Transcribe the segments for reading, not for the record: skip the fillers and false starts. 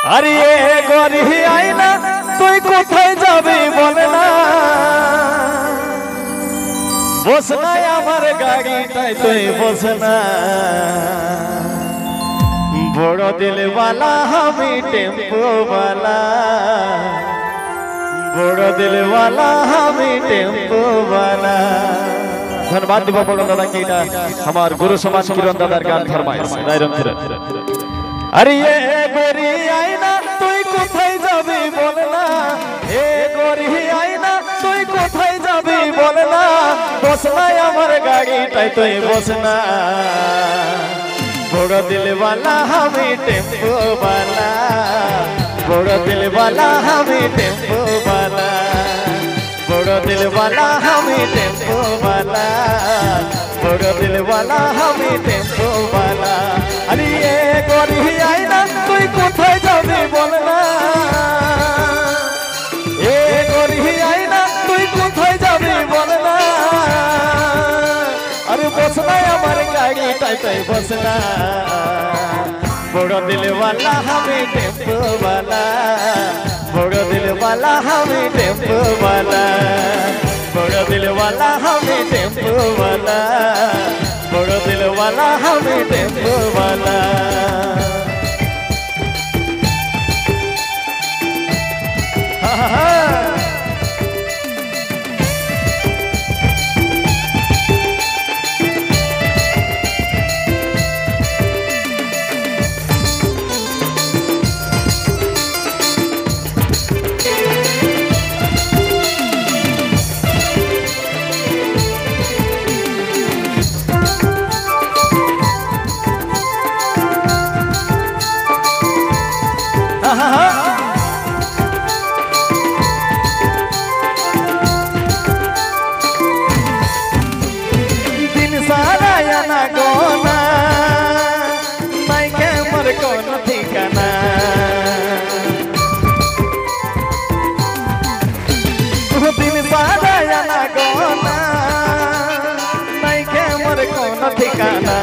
আরে গরি আইনা তুই কোথায় যাবি বলে না, বস না আমার গাড়িটাই তুই বস না। বড় দিলওয়ালা আমি টেম্পোওয়ালা, বড় দিলওয়ালা আমি টেম্পোওয়ালা। ধন্যবাদ দিব বড় দাদা কি এটা আমার গুরু সমাজ কিরণ দাদার গান ফরমাইশ রায়রংপুরে। আরে গরি আইনা তুই কোথায় যাবি বলে না, এ গরি আইনা তুই কোথায় যাবি বলে না, বস না আমার গাড়িটাই তুই বস না। বড় দিলওয়ালা আমি টেম্পোওয়ালা, বড় দিলওয়ালা আমি টেম্পোওয়ালা, বড় দিলওয়ালা আমি টেম্পোওয়ালা, বড় দিলওয়ালা আমি টেম্পোওয়ালা। আরে গরি আইনা তুই কোথায় যাবি বল না, এ গরি আইনা তুই কোথায় যাবি বল না। আরে বস না আমার গাড়িটাই তুই বস না। বড় দিলওয়ালা আমি টেম্পোওয়ালা, বড় দিলওয়ালা আমি টেম্পোওয়ালা, বড় দিলওয়ালা আমি টেম্পোওয়ালা, বড় দিলওয়ালা আমি টেম্পোওয়ালা। दिन सारा ना गोना मैं के मर कोन ठिकाना, दिन सारा ना गोना मैं के मर कोन ठिकाना।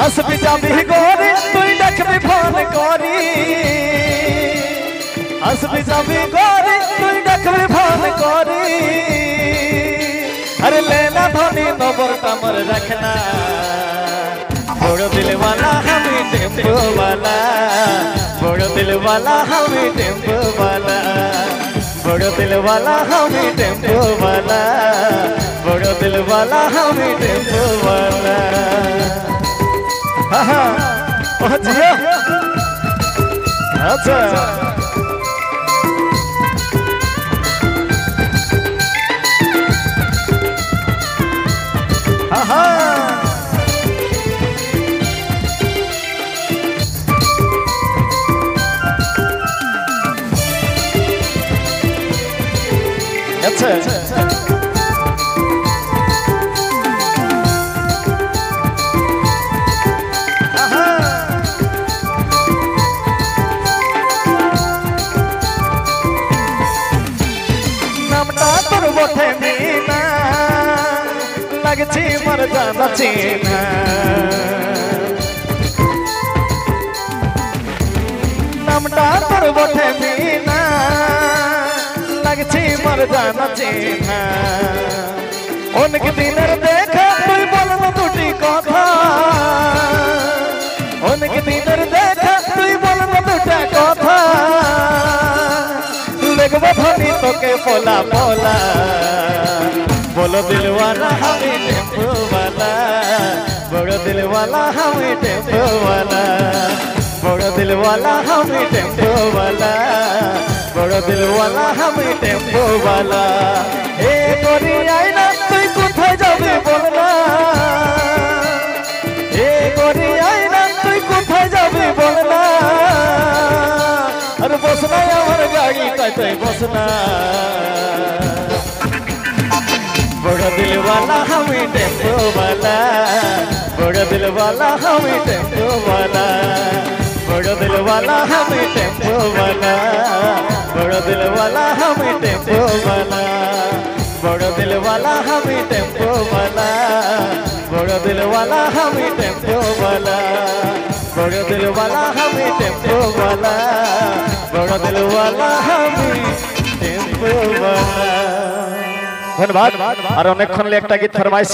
असबी जाबी गोरी तुई देखबी फोन करी, असबी जाबी गोरी तुई देखबी फोन करी। अरे लेना धनी नंबर तमर रखना, बड़ो दिलवाला हमी टेम्पोवाला, बड़ो दिलवाला हमी टेम्पोवाला, बड़ो दिलवाला हमी टेम्पोवाला, बड़ो दिलवाला हमी टेम्पोवाला। जिया अच्छा अच्छा नामटा तोर बोठे मीना लगछी मर जाना चीना, नामटा तोर बोठे मीना लगछी मर जाना चीना। उनके दिनर देखा तुई बोलना टूटी कथा, उनके दिनर देखा तुई बोलना टूटा कथा। देखबो धनी तोके बोला बोला, बोलो दिलवाला हमी टेम्पोवाला, बड़ो दिलवाला हमी टेम्पोवाला, बड़ो दिलवाला हमी टेम्पोवाला, बड़ो दिलवाला हमी टेम्पोवाला। ए गरी आईना तुई कोথায় যাবি বল না, এ গরি আইনা তুই কোথায় যাবি বল না। আর বস না আমার গাড়িটাই তুই বস না। बड़ा दिलवाला हमी टेम्पोवाला, बड़ा दिलवाला हमी टेम्पोवाला, बड़ा दिलवाला हमी टेम्पोवाला, बड़ा दिलवाला हमी टेम्पोवाला, बड़ा दिलवाला हमी टेम्पोवाला, बड़ा दिलवाला हमी टेम्पोवाला। বড় দিলওয়ালা আমি টেম্পোওয়ালা বড় দিলওয়ালা আমি টেম্পোওয়ালা। ধন্যবাদ। আর অনেকক্ষণ একটা গীত ফরমাইশ